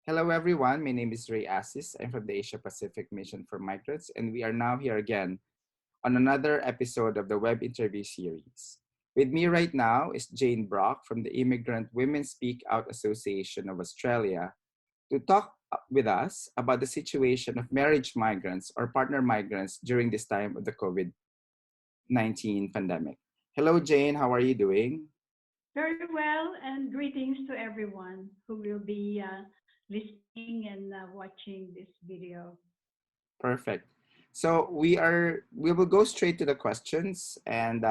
Hello, everyone. My name is Ray Assis. I'm from the Asia Pacific Mission for Migrants, and we are now here again on another episode of the web interview series. With me right now is Jane Brock from the Immigrant Women Speakout Association of Australia to talk with us about the situation of marriage migrants or partner migrants during this time of the COVID-19 pandemic. Hello, Jane. How are you doing? Very well, and greetings to everyone who will be listening and watching this video. Perfect. So we will go straight to the questions, and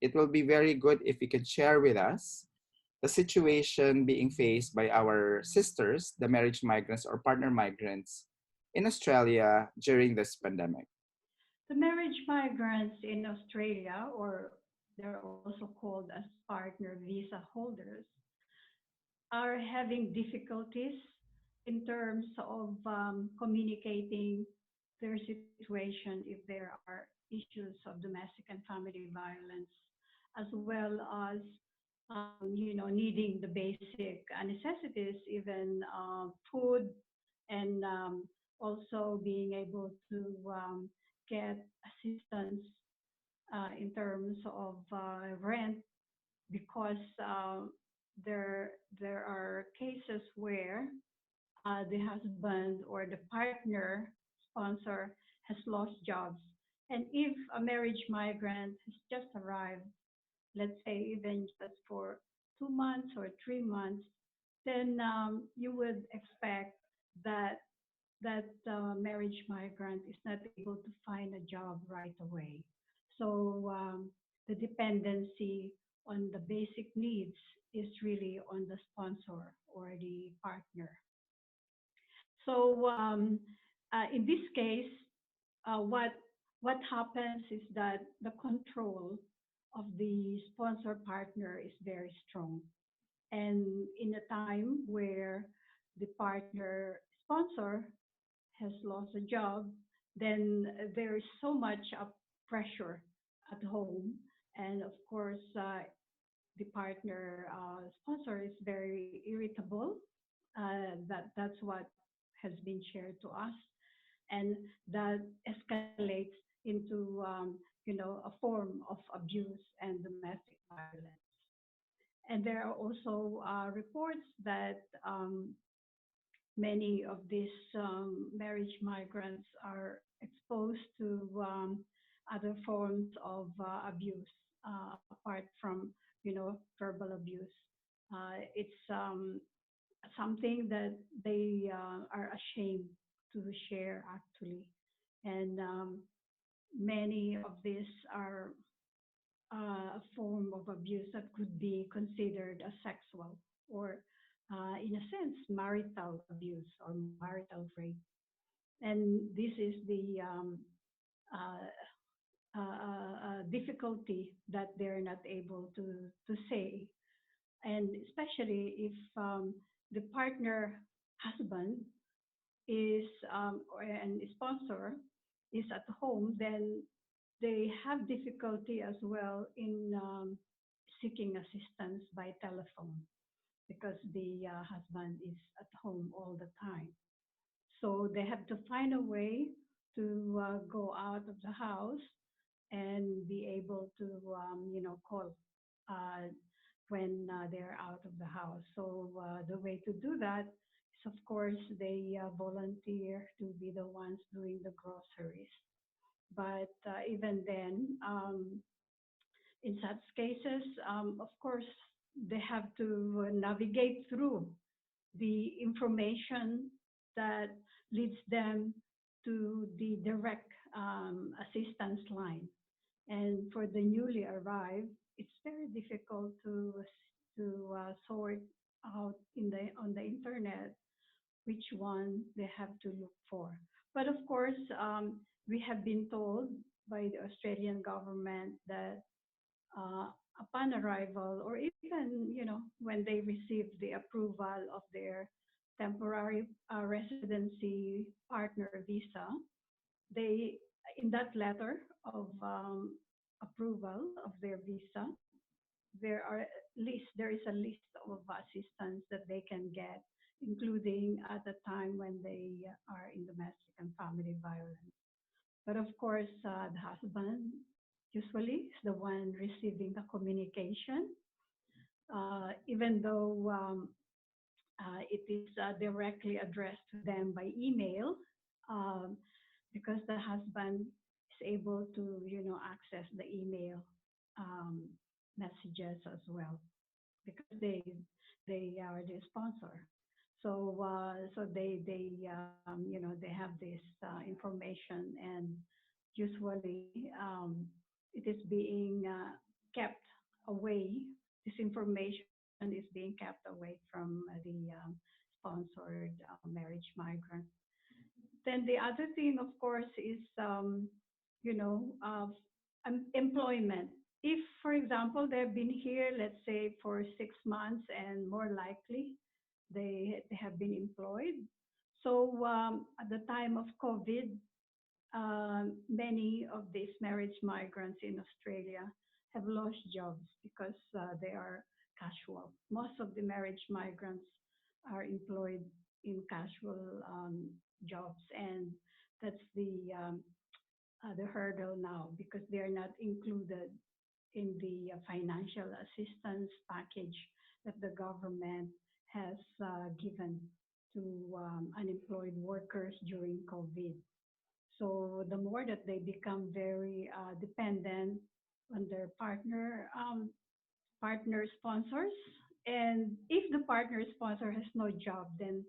it will be very good if you could share with us the situation being faced by our sisters, the marriage migrants or partner migrants in Australia during this pandemic. The marriage migrants in Australia, or they're also called as partner visa holders, are having difficulties in terms of communicating their situation if there are issues of domestic and family violence, as well as needing the basic necessities, even food, and also being able to get assistance in terms of rent because there are cases where the husband or the partner sponsor has lost jobs. And if a marriage migrant has just arrived, let's say even just for 2 months or 3 months, then you would expect that that marriage migrant is not able to find a job right away. So the dependency on the basic needs is really on the sponsor or the partner. So in this case, what happens is that the control of the sponsor partner is very strong. And in a time where the partner sponsor has lost a job, then there is so much pressure at home. And of course, the partner sponsor is very irritable. That's what has been shared to us, and that escalates into a form of abuse and domestic violence. And there are also reports that many of these marriage migrants are exposed to other forms of abuse apart from verbal abuse. It's something that they are ashamed to share actually, and many of these are a form of abuse that could be considered as sexual or, in a sense, marital abuse or marital rape. And this is the difficulty that they're not able to say. And especially if the partner husband is or and sponsor is at home, then they have difficulty as well in seeking assistance by telephone because the husband is at home all the time. So they have to find a way to go out of the house and be able to, call uh, when they're out of the house. So the way to do that is, of course, they volunteer to be the ones doing the groceries. But even then, in such cases, of course, they have to navigate through the information that leads them to the direct assistance line. And for the newly arrived, it's very difficult to sort out in the on the internet which one they have to look for. But of course, we have been told by the Australian government that uh, upon arrival, or even when they receive the approval of their temporary residency partner visa, they in that letter of approval of their visa, there is a list of assistance that they can get, including at the time when they are in domestic and family violence. But of course, the husband usually is the one receiving the communication, even though it is directly addressed to them by email, um, because the husband is able to, access the email um, messages as well because they are the sponsor. So they have this information, and usually it is being kept away. This information is being kept away from the sponsored marriage migrant. Then the other thing, of course, is you know uh, employment. If, for example, they've been here, let's say, for 6 months, and more likely they have been employed. So at the time of COVID, many of these marriage migrants in Australia have lost jobs because they are casual. Most of the marriage migrants are employed in casual jobs, and that's the hurdle now because they are not included in the financial assistance package that the government has given to unemployed workers during COVID. So the more that they become very dependent on their partner sponsors, and if the partner sponsor has no job, then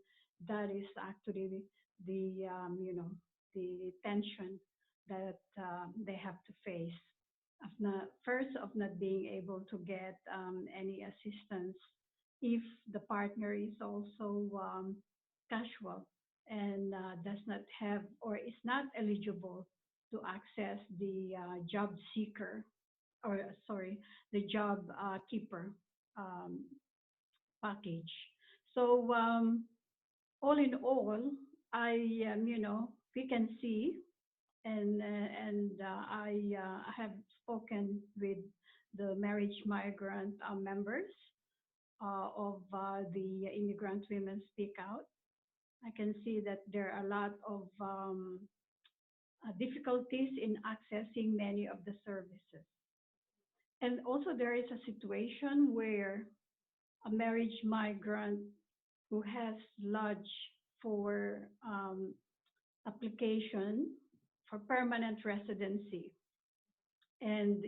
that is actually the tension that they have to face. Of not, first, of not being able to get any assistance if the partner is also casual and does not have or is not eligible to access the job seeker, or sorry, the job keeper um, package. So all in all, we can see, and I have spoken with the marriage migrant members of the Immigrant Women Speakout. I can see that there are a lot of difficulties in accessing many of the services. And also, there is a situation where a marriage migrant who has lodged for application for permanent residency, and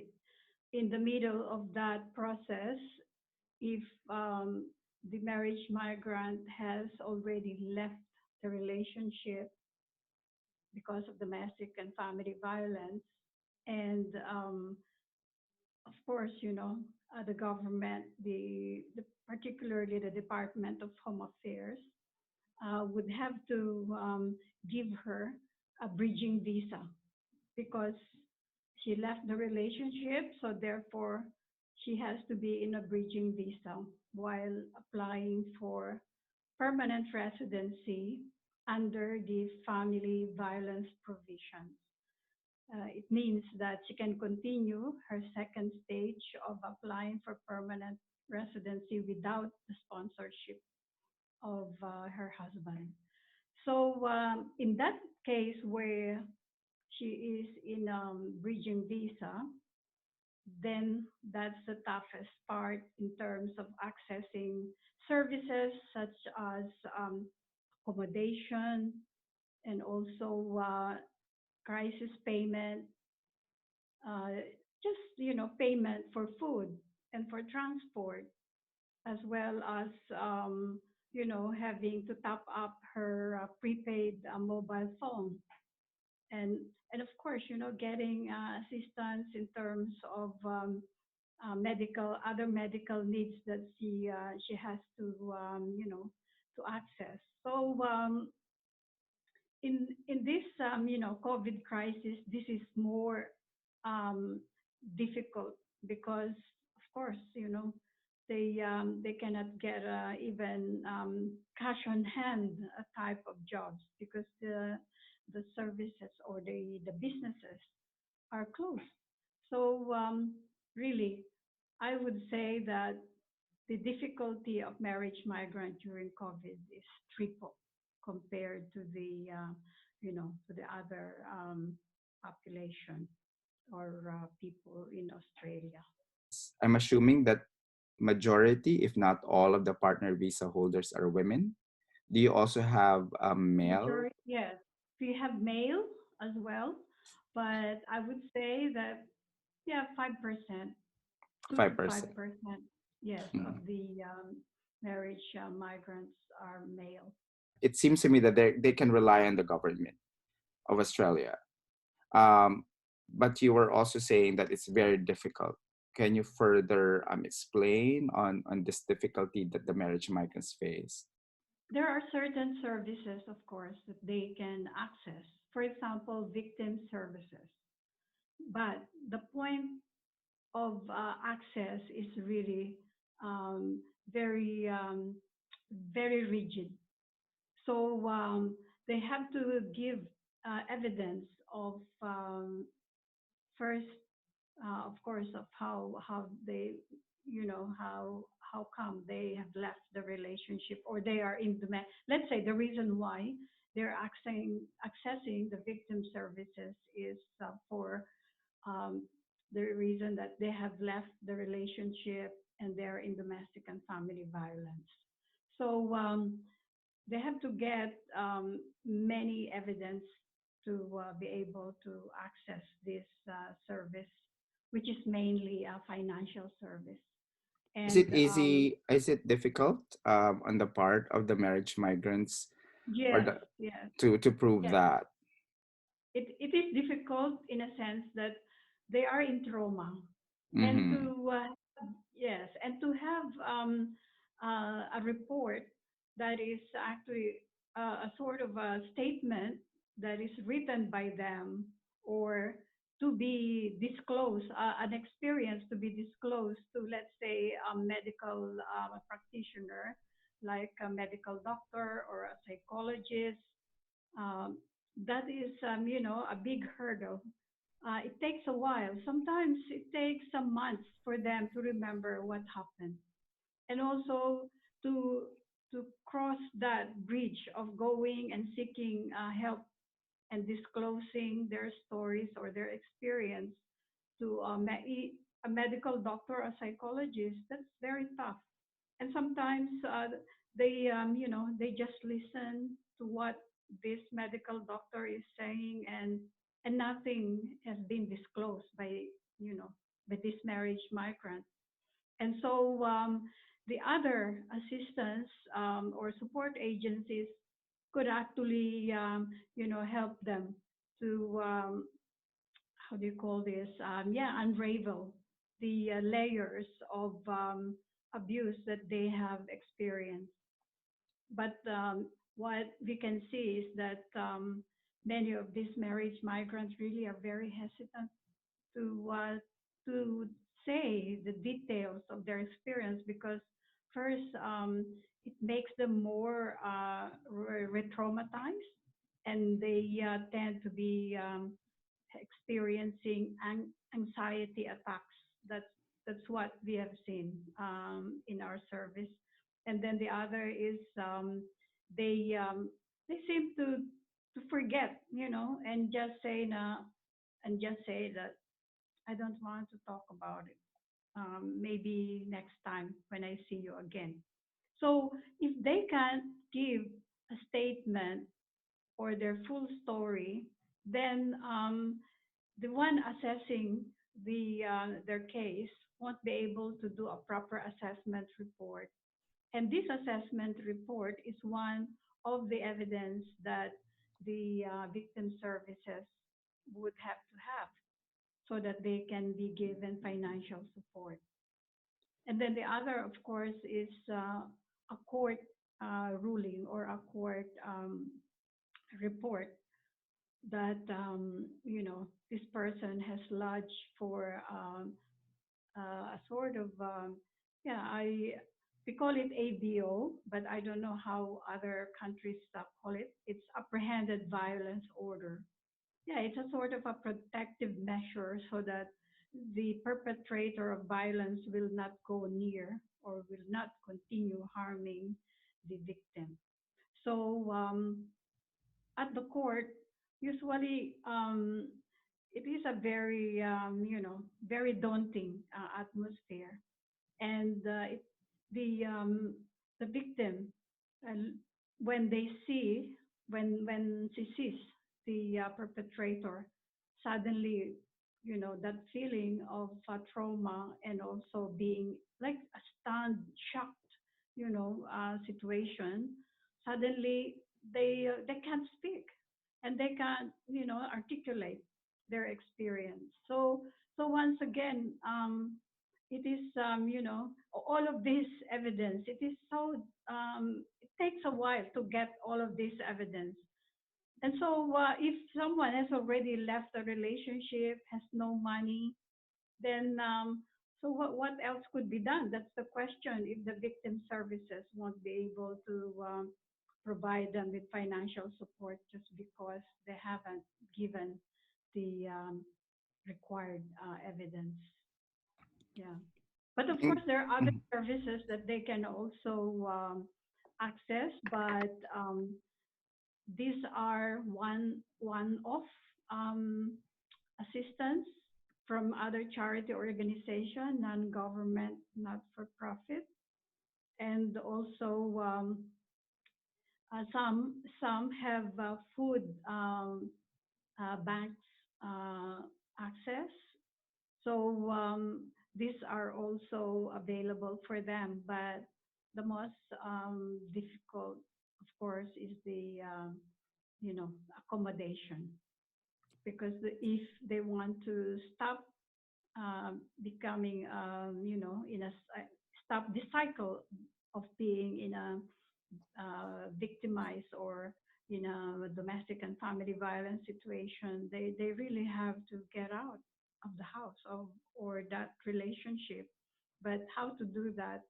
in the middle of that process, if the marriage migrant has already left the relationship because of domestic and family violence, and of course, the government, particularly the Department of Home Affairs, would have to give her a bridging visa because she left the relationship, so therefore she has to be in a bridging visa while applying for permanent residency under the family violence provisions. It means that she can continue her second stage of applying for permanent residency without the sponsorship of her husband. So in that case where she is in bridging visa, then that's the toughest part in terms of accessing services such as accommodation and also crisis payment, uh, just payment for food and for transport, as well as having to top up her prepaid mobile phone, and and of course getting assistance in terms of medical other medical needs that she has to to access. So in this COVID crisis, this is more um, difficult because of course they cannot get even cash on hand type of jobs because the services or the businesses are closed. So really, I would say that the difficulty of marriage migrant during COVID is triple compared to the to the other population or people in Australia. I'm assuming that majority, if not all, of the partner visa holders are women. Do you also have a male? Majority, yes. We have male as well, but I would say that yeah, 5%, two to five 5%. percent, yes, of Mhm. the marriage migrants are male. It seems to me that they can rely on the government of Australia. Um, but you were also saying that it's very difficult. Can you further explain on this difficulty that the marriage migrants face? There are certain services, of course, that they can access. For example, victim services. But the point of access is really um, very, very rigid. So they have to give evidence of first, of course, of how they, how come they have left the relationship or they are in the let's say the reason why they're accessing the victim services is for um, the reason that they have left the relationship and they're in domestic and family violence. So they have to get many evidence to be able to access this service, which is mainly a financial service. Is it And easy? Is it difficult on the part of the marriage migrants or yes, the, yes, to prove yes, that? it is difficult in a sense that they are in trauma and Mm-hmm. to yes, and to have a report that is actually a sort of a statement that is written by them or to be disclosed, an experience to be disclosed to, let's say, a medical practitioner, like a medical doctor or a psychologist. Um, that is, a big hurdle. It takes a while. Sometimes it takes some months for them to remember what happened, and also to to cross that bridge of going and seeking help and disclosing their stories or their experience to a medical doctor or a psychologist. That's very tough. And sometimes they just listen to what this medical doctor is saying, and nothing has been disclosed by you know by this marriage migrant. And so the other assistance or support agencies could actually help them to how do you call this? Unravel the layers of abuse that they have experienced. But what we can see is that many of these marriage migrants really are very hesitant to say the details of their experience because first it makes them more re-traumatized, and they tend to be experiencing anxiety attacks. That's what we have seen in our service. And then the other is they they seem to forget, and just say that I don't want to talk about it. Maybe next time when I see you again. So if they can't give a statement or their full story, then the one assessing their case won't be able to do a proper assessment report. And this assessment report is one of the evidence that the victim services would have to have so that they can be given financial support. And then the other, of course, is a court ruling or a court report that this person has lodged for a sort of yeah I we call it ABO, but I don't know how other countries call it. It's apprehended violence order. Yeah, it's a sort of a protective measure so that the perpetrator of violence will not go near or will not continue harming the victim. So at the court, usually it is a very, very daunting atmosphere, and the victim, uh, when they see when she sees the perpetrator, suddenly, that feeling of trauma and also being like a stunned, shocked, situation. Suddenly, they can't speak and they can't, articulate their experience. So once again, it is, all of this evidence. It is so, it takes a while to get all of this evidence. And so, if someone has already left a relationship, has no money, then so what else could be done? That's the question. If the victim services won't be able to provide them with financial support just because they haven't given the required evidence. Yeah. But of course, there are other Mhm. services that they can also access, but these are one-off um, assistance from other charity organization, non-government, not-for-profit, and also some have food banks access. So these are also available for them, but the most difficult, of course, is the accommodation, because if they want to stop becoming, stop the cycle of being in a victimized or in a domestic and family violence situation, they really have to get out of the house or that relationship. But how to do that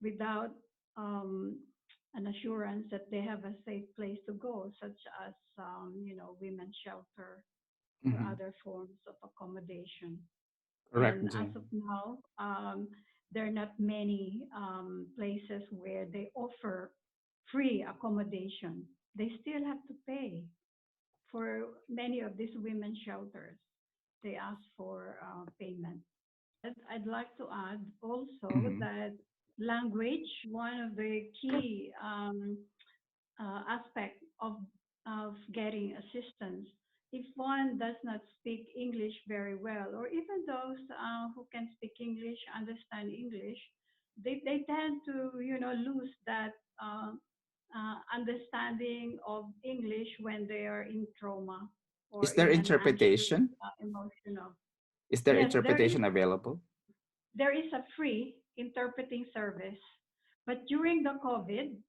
without um, an assurance that they have a safe place to go, such as, women's shelter or Mhm. other forms of accommodation. Correct, And as Jane. of now, there are not many places where they offer free accommodation. They still have to pay for many of these women's shelters. They ask for payment. I'd like to add also Mhm. that language, one of the key aspect of getting assistance. If one does not speak English very well, or even those who can speak English, understand English, they tend to lose that understanding of English when they are in trauma or Is there in an anxious interpretation? emotional. Is there Yes, interpretation available? there is a free interpreting service. But during the COVID,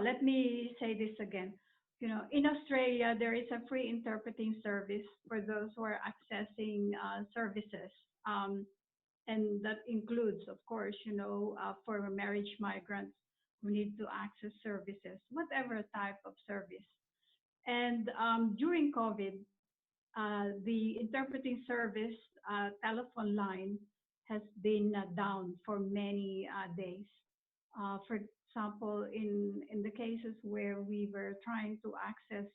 let me say this again. In Australia, there is a free interpreting service for those who are accessing services. Um, and that includes, of course, for marriage migrants who need to access services, whatever type of service. And during COVID, the interpreting service telephone line has been down for many days. For example, in the cases where we were trying to access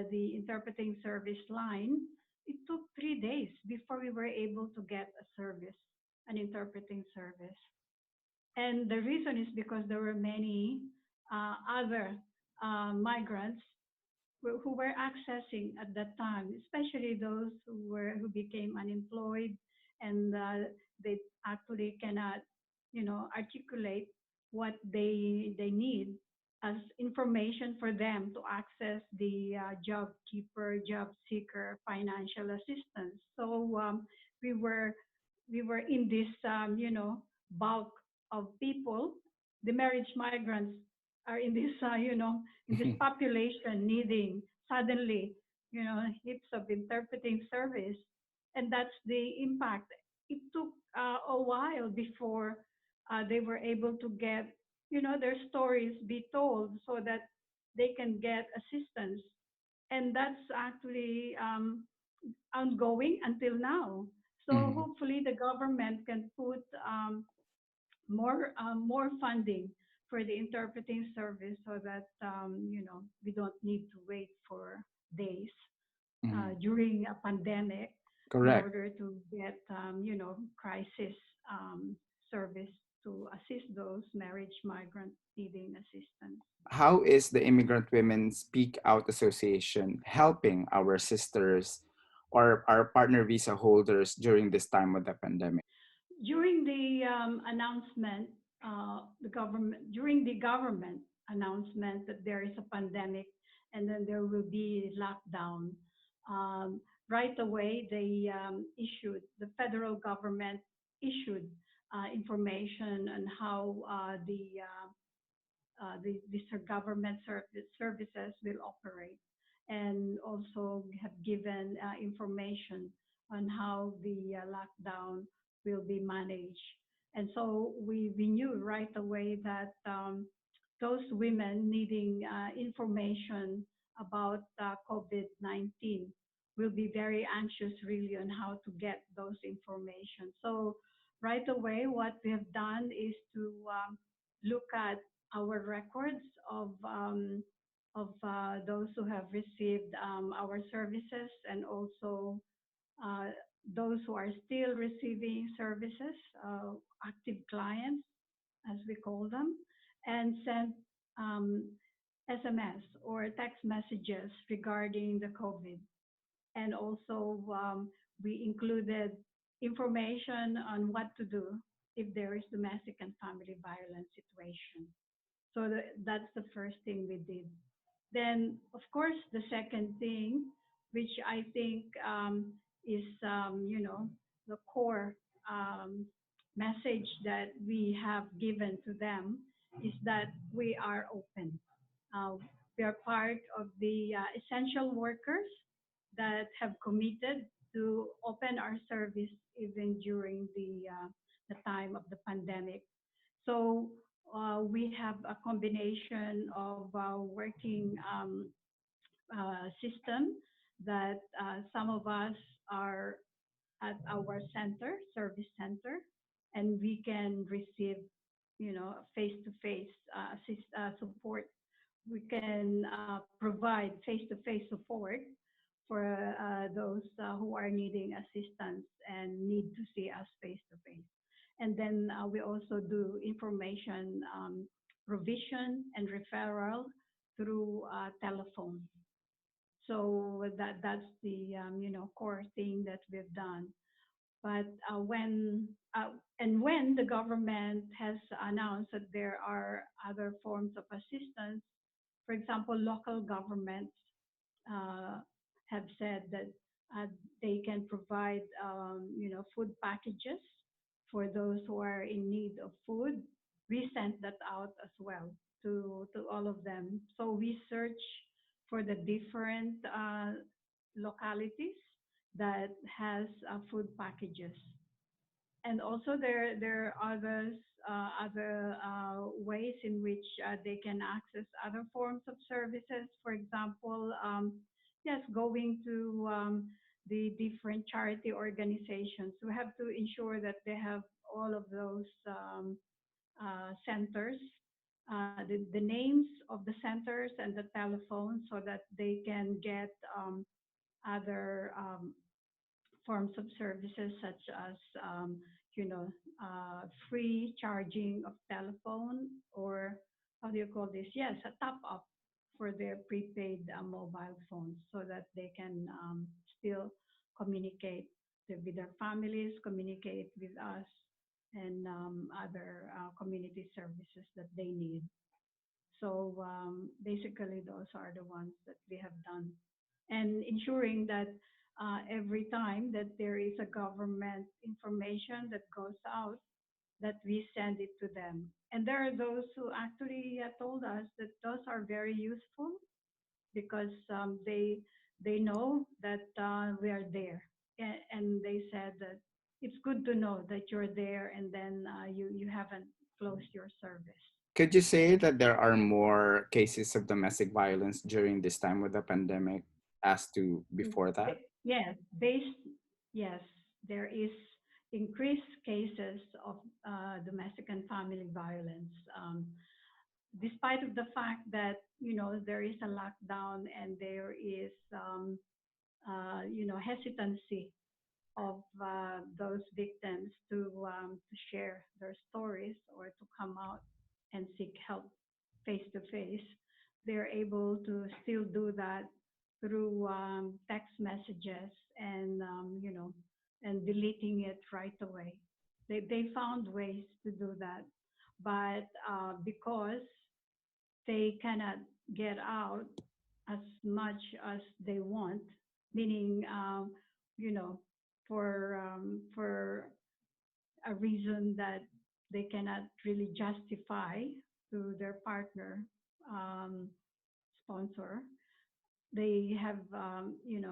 the interpreting service line, it took 3 days before we were able to get a service, an interpreting service. And the reason is because there were many other migrants who were accessing at that time, especially those who became unemployed and they actually cannot, articulate what they need as information for them to access the job keeper, job seeker, financial assistance. So we were we were in this, bulk of people. The marriage migrants are in this, in this population needing suddenly, heaps of interpreting service. And that's the impact. It took a while before they were able to get, their stories be told so that they can get assistance. And that's actually ongoing until now. So Mhm. hopefully the government can put more funding for the interpreting service so that we don't need to wait for days Mhm. during a pandemic in Correct. order to get crisis um, service to assist those marriage migrants needing assistance. How is the Immigrant Women Speakout Association helping our sisters or our partner visa holders during this time of the pandemic? During the announcement, the government during the government announcement that there is a pandemic and then there will be lockdown. Um, right away, the federal government issued information on how these government services will operate, and also have given information on how the lockdown will be managed. And so we knew right away that those women needing information about COVID-19 will be very anxious really on how to get those information. So right away, what we have done is to look at our records of those who have received our services, and also uh, those who are still receiving services, active clients, as we call them, and sent um, SMS or text messages regarding the COVID. And also, we included information on what to do if there is domestic and family violence situation. So that's the first thing we did. Then, of course, the second thing, which I think is, the core um, message that we have given to them, is that we are open. Uh, we are part of the essential workers that have committed to open our service even during the time of the pandemic. So we have a combination of working system that some of us are at our center, service center, and we can receive, face-to-face support. We can provide face-to-face support for those who are needing assistance and need to see us face-to-face. And then we also do information provision and referral through telephone. So that's the core thing that we've done. But when the government has announced that there are other forms of assistance, for example, local governments uh, have said that uh, they can provide food packages for those who are in need of food. We sent that out as well to all of them. So we search for the different localities that has food packages. And also there are other ways in which they can access other forms of services. For example, yes, going to the different charity organizations. We have to ensure that they have all of those centers, the names of the centers and the telephones, so that they can get other forms of services, such as you know free charging of telephone, or how do you call this? Yes, a top up for their prepaid mobile phones, so that they can still communicate with their families, communicate with us, and other community services that they need. So basically, those are the ones that we have done, and ensuring that every time that there is a government information that goes out, that we send it to them. And there are those who actually told us that those are very useful, because they know that we are there, and they said that it's good to know that you're there, and then you haven't closed your service. Could you say that there are more cases of domestic violence during this time with the pandemic as to before that? Yes, based, yes, there is increased cases of domestic and family violence. Despite of the fact that, there is a lockdown and there is, hesitancy of those victims to share their stories or to come out and seek help face to face, they're able to still do that through text messages and and deleting it right away. They found ways to do that, but because they cannot get out as much as they want, meaning, you know, for a reason that they cannot really justify to their partner, um, sponsor. They have,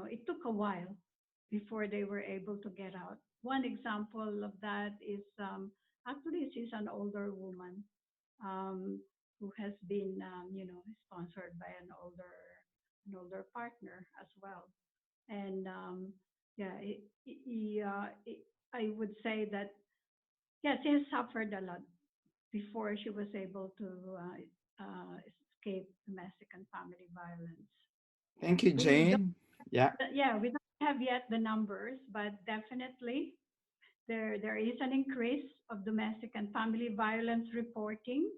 it took a while before they were able to get out. One example of that is, actually she's an older woman, um, who has been, sponsored by an older partner as well. And yeah, I would say that, yeah, she has suffered a lot before she was able to escape domestic and family violence. Thank you, We don't, Jane. Yeah. yeah, we don't have yet the numbers, but definitely there is an increase of domestic and family violence reporting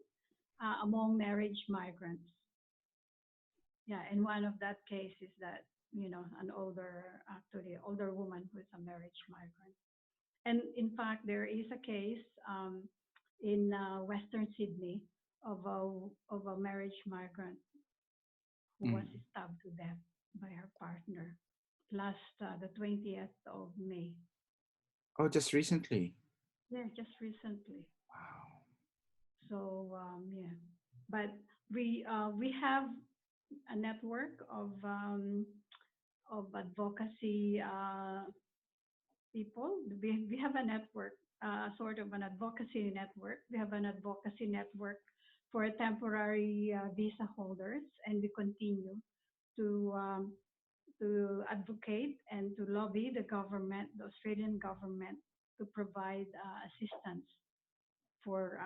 among marriage migrants. Yeah, and one of that case is that, an actually older woman who is a marriage migrant. And in fact, there is a case in Western Sydney of a marriage migrant who was Mm. stabbed to death by her partner last the 20th of May. Oh, just recently. Yeah, just recently. Wow. So yeah, but we have a network of advocacy people. We have a network, sort of an advocacy network. We have an advocacy network for temporary visa holders, and we continue to um, to advocate and to lobby the government, the Australian government, to provide assistance for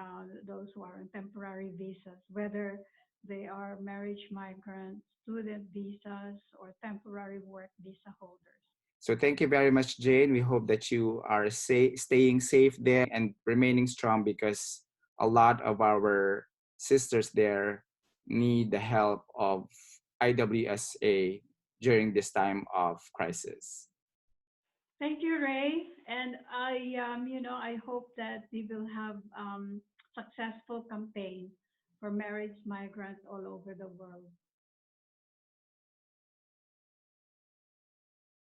those who are on temporary visas, whether they are marriage migrants, student visas, or temporary work visa holders. So thank you very much, Jane. We hope that you are staying safe there and remaining strong because a lot of our sisters there need the help of IWSA during this time of crisis. Thank you, Ray. And I hope that we will have successful campaign for marriage migrants all over the world.